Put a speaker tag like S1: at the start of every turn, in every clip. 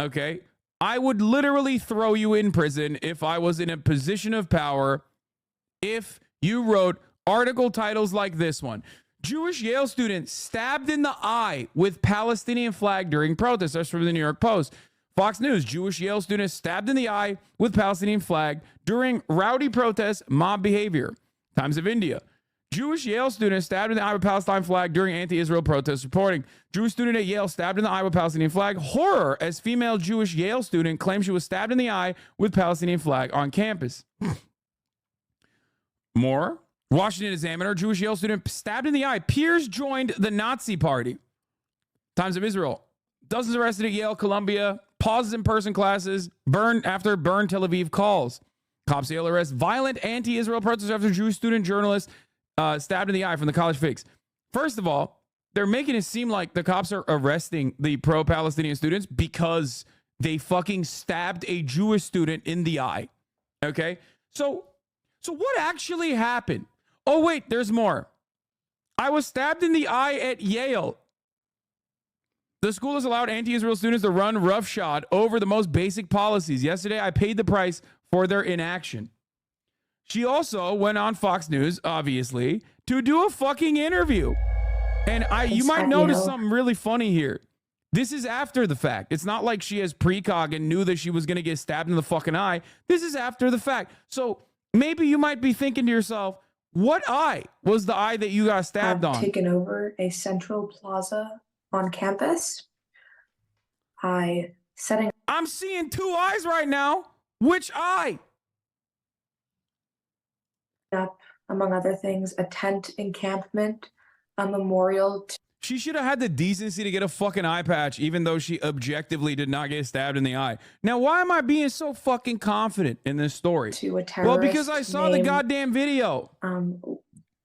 S1: Okay? I would literally throw you in prison if I was in a position of power if you wrote article titles like this one. Jewish Yale student stabbed in the eye with Palestinian flag during protest. That's from the New York Post. Fox News, Jewish Yale student stabbed in the eye with Palestinian flag during rowdy protest, mob behavior. Times of India. Jewish Yale student stabbed in the eye with Palestine flag during anti-Israel protests reporting. Jewish student at Yale stabbed in the eye with Palestinian flag. Horror as female Jewish Yale student claims she was stabbed in the eye with Palestinian flag on campus. More. Washington Examiner, Jewish Yale student stabbed in the eye. Peers joined the Nazi party. Times of Israel. Dozens arrested at Yale, Columbia. Pauses in-person classes. Burn Tel Aviv calls. Cops Yale arrest violent anti-Israel protesters after Jewish student journalist stabbed in the eye from the college fakes. First of all, they're making it seem like the cops are arresting the pro-Palestinian students because they fucking stabbed a Jewish student in the eye. Okay? So what actually happened? Oh, wait, there's more. I was stabbed in the eye at Yale. The school has allowed anti-Israel students to run roughshod over the most basic policies. Yesterday, I paid the price for their inaction. She also went on Fox News, obviously, to do a fucking interview. And you might notice something really funny here. This is after the fact. It's not like she has precog and knew that she was going to get stabbed in the fucking eye. This is after the fact. So maybe you might be thinking to yourself, what eye was the eye that you got stabbed on?
S2: I've taken over a central plaza on campus. I'm
S1: seeing two eyes right now. Which eye?
S2: Up, among other things, a tent encampment, a memorial.
S1: She should have had the decency to get a fucking eye patch, even though she objectively did not get stabbed in the eye. Now, why am I being so fucking confident in this story?
S2: To a terrorist.
S1: Well, because I saw the goddamn video.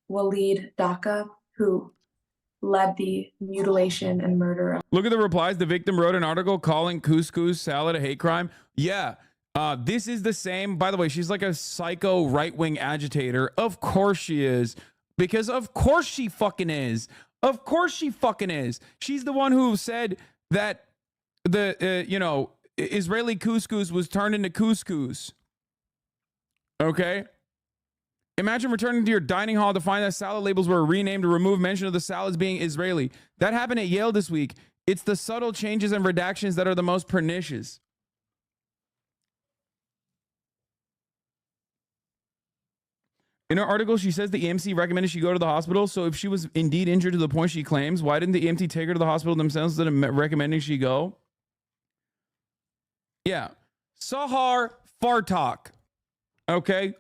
S2: Walid Daka, who led the mutilation and murder.
S1: Look at the replies. The victim wrote an article calling couscous salad a hate crime. Yeah. This is the same. By the way, she's like a psycho right-wing agitator. Of course she is. Because of course she fucking is. Of course she fucking is. She's the one who said that the, Israeli couscous was turned into couscous. Okay? Imagine returning to your dining hall to find that salad labels were renamed to remove mention of the salads being Israeli. That happened at Yale this week. It's the subtle changes and redactions that are the most pernicious. In her article, she says the EMC recommended she go to the hospital. So if she was indeed injured to the point she claims, why didn't the EMT take her to the hospital themselves instead of recommending she go? Yeah. Sahar Fartak. Okay.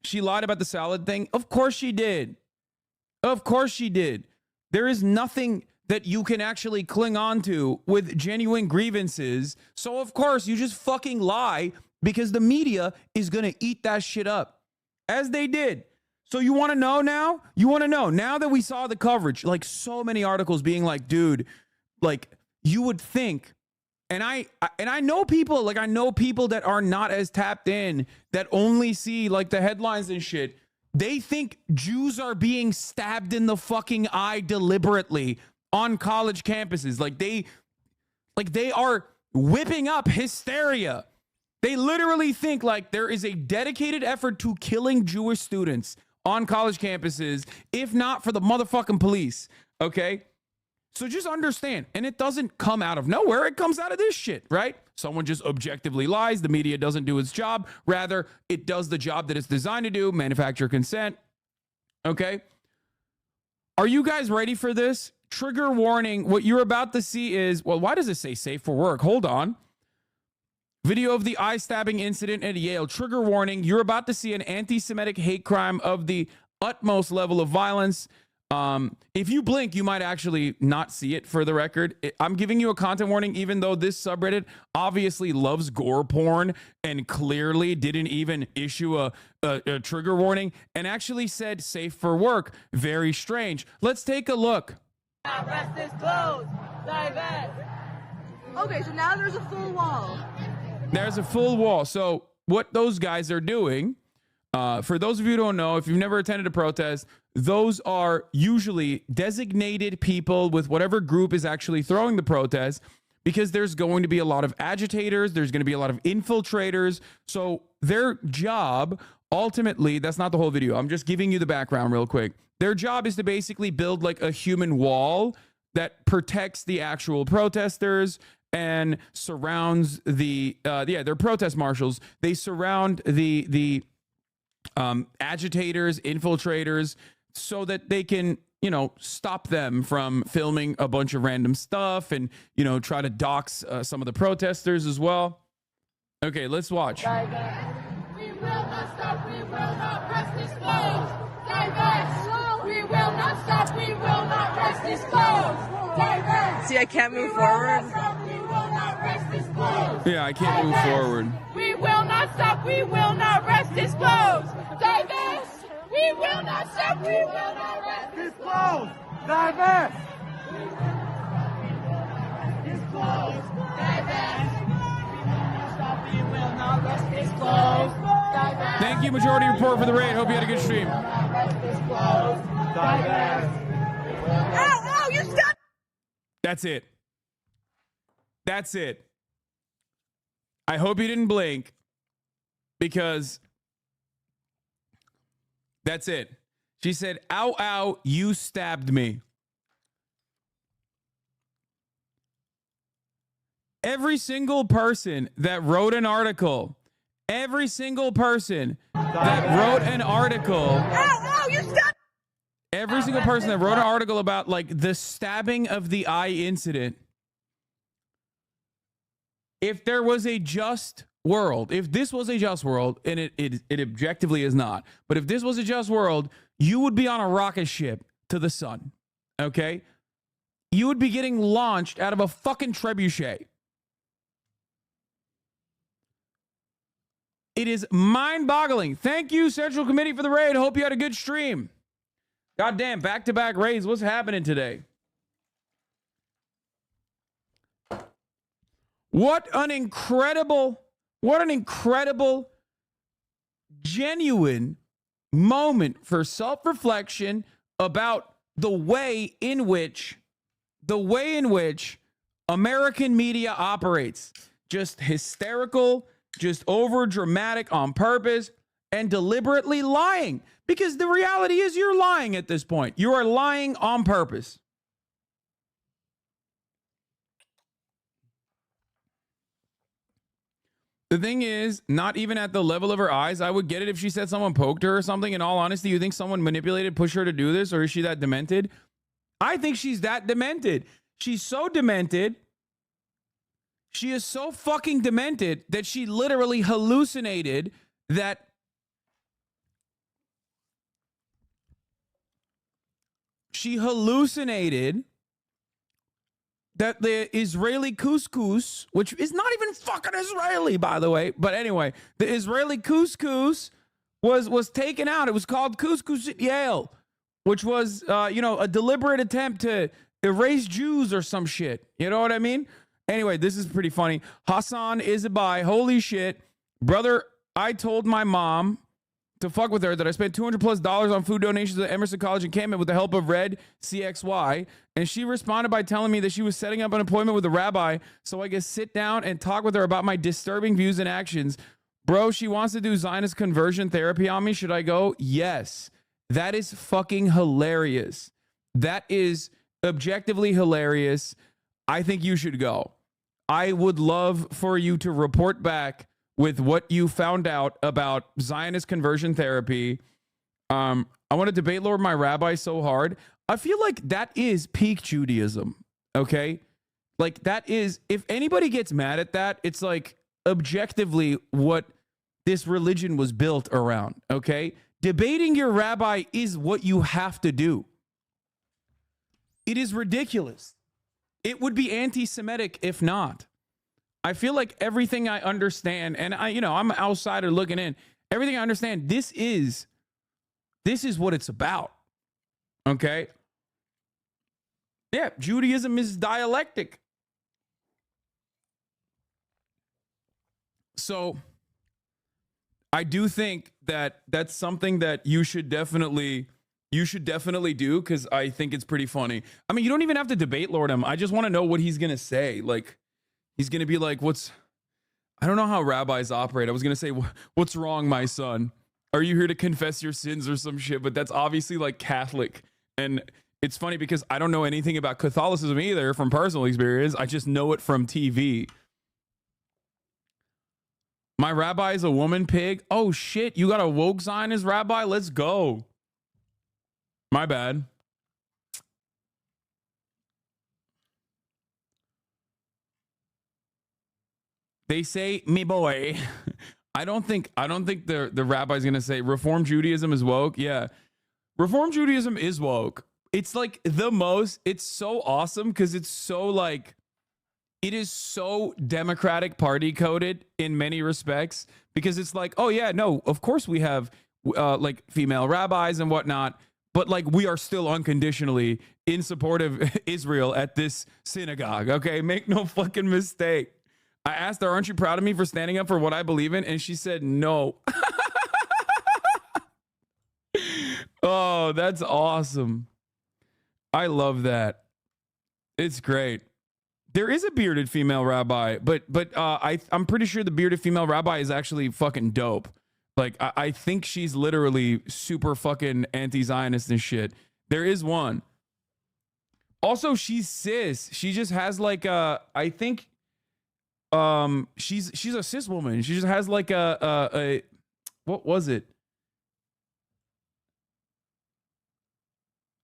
S1: She lied about the salad thing. Of course she did. Of course she did. There is nothing that you can actually cling on to with genuine grievances. So of course you just fucking lie because the media is going to eat that shit up as they did. So you want to know now? You want to know now that we saw the coverage, like so many articles being like, dude, like you would think. And I know people, like I know people that are not as tapped in, that only see like the headlines and shit. They think Jews are being stabbed in the fucking eye deliberately on college campuses. Like they are whipping up hysteria. They literally think like there is a dedicated effort to killing Jewish students on college campuses, if not for the motherfucking police. Okay? So just understand, and it doesn't come out of nowhere. It comes out of this shit, right? Someone just objectively lies. The media doesn't do its job. Rather, it does the job that it's designed to do, manufacture consent. Okay? Are you guys ready for this? Trigger warning. What you're about to see is, well, why does it say safe for work? Hold on. Video of the eye stabbing incident at Yale. Trigger warning. You're about to see an anti-Semitic hate crime of the utmost level of violence. If you blink, you might actually not see it, for the record. I'm giving you a content warning, even though this subreddit obviously loves gore porn and clearly didn't even issue a trigger warning and actually said safe for work. Very strange. Let's take a look.
S3: Rest is closed. Divest. Okay, so now there's a full wall.
S1: There's a full wall. So what those guys are doing, for those of you who don't know, if you've never attended a protest, those are usually designated people with whatever group is actually throwing the protest, because there's going to be a lot of agitators, there's going to be a lot of infiltrators. So their job, ultimately, that's not the whole video. I'm just giving you the background real quick. Their job is to basically build like a human wall that protects the actual protesters and surrounds the they're protest marshals. They surround the agitators, infiltrators, so that they can, you know, stop them from filming a bunch of random stuff and, you know, try to dox some of the protesters as well. Okay, let's watch.
S3: We will not stop, we will not rest this close. Divest. We will not stop, we will not rest this close. Divest.
S4: See, I can't move forward.
S3: We will not rest this close.
S1: Yeah, I can't move forward.
S3: We will not stop, we will not rest this close. Divest. We will not stop, we will not rest this close. Divest. This close. Divest. We will not rest this close. Divest.
S1: Thank you, Majority Report, for the raid. Hope you had a good stream.
S3: Ow, you stop!
S1: That's it. That's it. I hope you didn't blink, because that's it. She said, ow, ow, you stabbed me. Every single person that wrote an article, every single person that wrote an article,
S3: Ow, you stop!
S1: every single person that wrote an article about like the stabbing of the eye incident, if there was a just world, if this was a just world, and it objectively is not, but if this was a just world, you would be on a rocket ship to the sun, okay? You would be getting launched out of a fucking trebuchet. It is mind-boggling. Thank you, Central Committee, for the raid. Hope you had a good stream. Goddamn, back-to-back raids. What's happening today? What an incredible, genuine moment for self-reflection about the way in which American media operates. Just hysterical, just over dramatic on purpose, and deliberately lying. Because the reality is you're lying at this point. You are lying on purpose. The thing is, not even at the level of her eyes. I would get it if she said someone poked her or something. In all honesty, you think someone manipulated, pushed her to do this, or is she that demented? I think she's that demented. She's so demented. She is so fucking demented that she literally hallucinated that the Israeli couscous, which is not even fucking Israeli, by the way, but anyway, the Israeli couscous was taken out. It was called couscous at Yale, which was, a deliberate attempt to erase Jews or some shit. You know what I mean? Anyway, this is pretty funny. HasanAbi, holy shit. Brother, I told my mom to fuck with her that I spent $200+ on food donations at Emerson College encampment with the help of Red CXY. And she responded by telling me that she was setting up an appointment with a rabbi so I could sit down and talk with her about my disturbing views and actions. Bro, she wants to do Zionist conversion therapy on me. Should I go? Yes. That is fucking hilarious. That is objectively hilarious. I think you should go. I would love for you to report back with what you found out about Zionist conversion therapy. I want to debate Lord my rabbi so hard. I feel like that is peak Judaism, okay? Like that is, if anybody gets mad at that, it's like objectively what this religion was built around, okay? Debating your rabbi is what you have to do. It is ridiculous. It would be anti-Semitic if not. I feel like everything I understand, and I'm an outsider looking in. Everything I understand, this is what it's about. Okay? Yeah, Judaism is dialectic. So I do think that that's something that you should definitely do, because I think it's pretty funny. I mean, you don't even have to debate Lord him. I just want to know what he's gonna say. Like, He's going to be like, I don't know how rabbis operate. I was going to say, what's wrong, my son? Are you here to confess your sins or some shit? But that's obviously like Catholic. And it's funny because I don't know anything about Catholicism either from personal experience. I just know it from TV. My rabbi is a woman pig. Oh shit, you got a woke Zionist rabbi? Let's go. My bad. They say, me boy. I don't think the rabbi's gonna say Reform Judaism is woke. Yeah. Reform Judaism is woke. It's like it's so awesome because it's so like, it is so Democratic Party coded in many respects because it's like, oh yeah, no, of course we have like female rabbis and whatnot, but like we are still unconditionally in support of Israel at this synagogue. Okay, make no fucking mistake. I asked her, aren't you proud of me for standing up for what I believe in? And she said no. Oh, that's awesome. I love that. It's great. There is a bearded female rabbi, but I'm pretty sure the bearded female rabbi is actually fucking dope. Like I think she's literally super fucking anti-Zionist and shit. There is one. Also, she's cis. She just has like I think she's a cis woman. She just has like a what was it?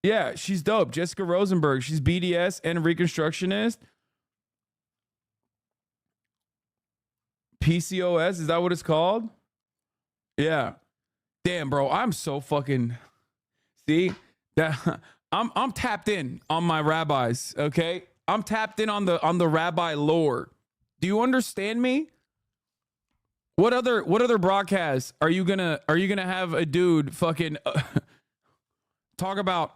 S1: Yeah, she's dope. Jessica Rosenberg. She's BDS and Reconstructionist. PCOS, is that what it's called? Yeah. Damn, bro, I'm so fucking see that I'm tapped in on my rabbis, okay? I'm tapped in on the rabbi lore. Do you understand me? What other broadcasts are you gonna have a dude fucking talk about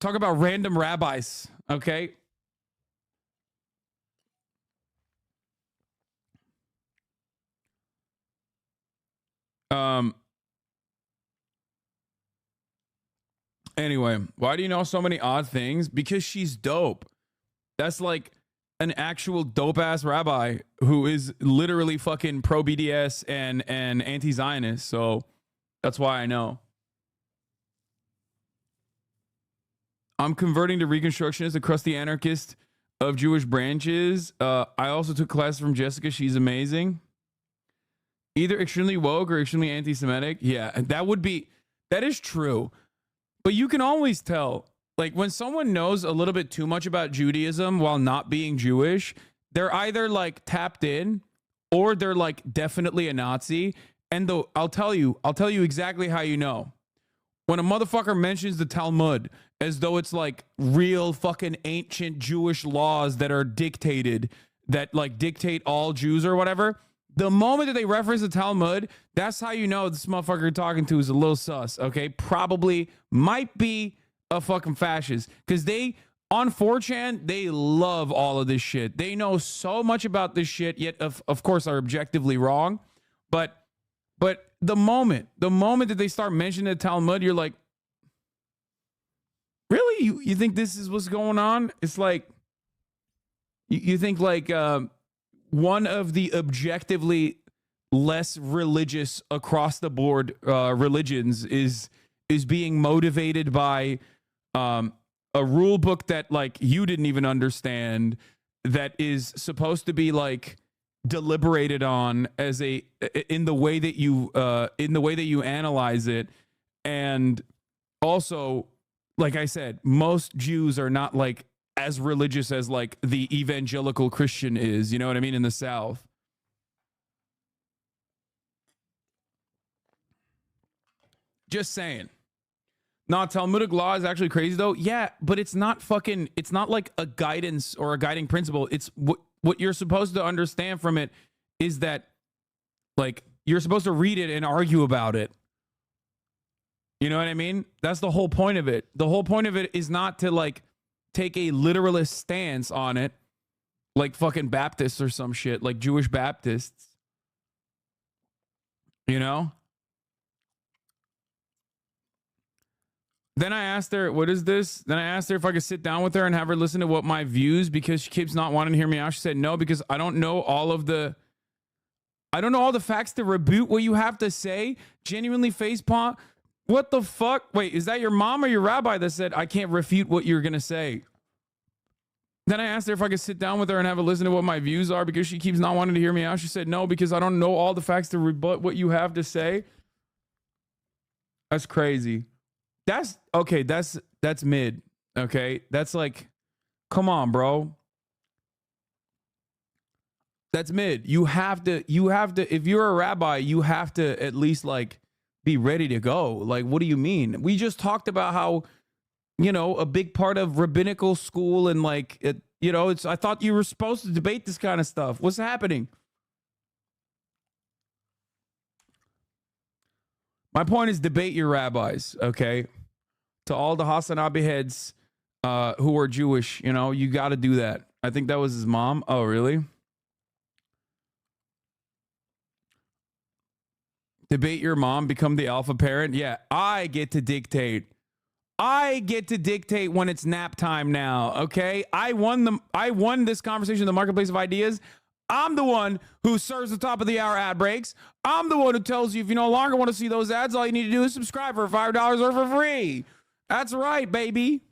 S1: random rabbis, okay? Anyway, why do you know so many odd things? Because she's dope. That's like an actual dope ass rabbi who is literally fucking pro BDS and anti-Zionist. So that's why I know. I'm converting to Reconstructionist, a crusty anarchist of Jewish branches. I also took classes from Jessica. She's amazing. Either extremely woke or extremely anti-Semitic. Yeah, that is true. But you can always tell, like when someone knows a little bit too much about Judaism while not being Jewish, they're either like tapped in or they're like definitely a Nazi. And I'll tell you exactly how you know. When a motherfucker mentions the Talmud as though it's like real fucking ancient Jewish laws that are dictated, that like dictate all Jews or whatever, the moment that they reference the Talmud, that's how you know this motherfucker you're talking to is a little sus, okay? Probably might be a fucking fascist. Because on 4chan, they love all of this shit. They know so much about this shit, yet of course are objectively wrong. But the moment that they start mentioning the Talmud, you're like, really? You think this is what's going on? It's like, you think like one of the objectively less religious across the board religions is being motivated by a rule book that like you didn't even understand, that is supposed to be like deliberated on as in the way that you analyze it. And also, like I said, most Jews are not like as religious as like the evangelical Christian is, you know what I mean, in the South. Just saying. No, Talmudic law is actually crazy though. Yeah, but it's not like a guidance or a guiding principle. It's what you're supposed to understand from it is that like you're supposed to read it and argue about it. You know what I mean? That's the whole point of it. The whole point of it is not to like take a literalist stance on it like fucking Baptists or some shit, like Jewish Baptists. You know? Then I asked her, what is this? Then I asked her if I could sit down with her and have her listen to what my views, because she keeps not wanting to hear me out. She said no, because I don't know all the facts to reboot what you have to say. Genuinely facepalm. What the fuck? Wait, is that your mom or your rabbi that said I can't refute what you're going to say? Then I asked her if I could sit down with her and have a listen to what my views are, because she keeps not wanting to hear me out. She said no, because I don't know all the facts to rebut what you have to say. That's crazy. That's okay. That's mid. Okay. That's like, come on, bro. That's mid. You have to, if you're a rabbi, you have to at least like be ready to go. Like, what do you mean? We just talked about how, a big part of rabbinical school and like, I thought you were supposed to debate this kind of stuff. What's happening? My point is debate your rabbis, okay? To all the HasanAbi heads who are Jewish, you got to do that. I think that was his mom. Oh, really? Debate your mom, become the alpha parent. Yeah, I get to dictate. I get to dictate when it's nap time now, okay? I won this conversation in the marketplace of ideas. I'm the one who serves the top of the hour ad breaks. I'm the one who tells you if you no longer want to see those ads, all you need to do is subscribe for $5 or for free. That's right, baby.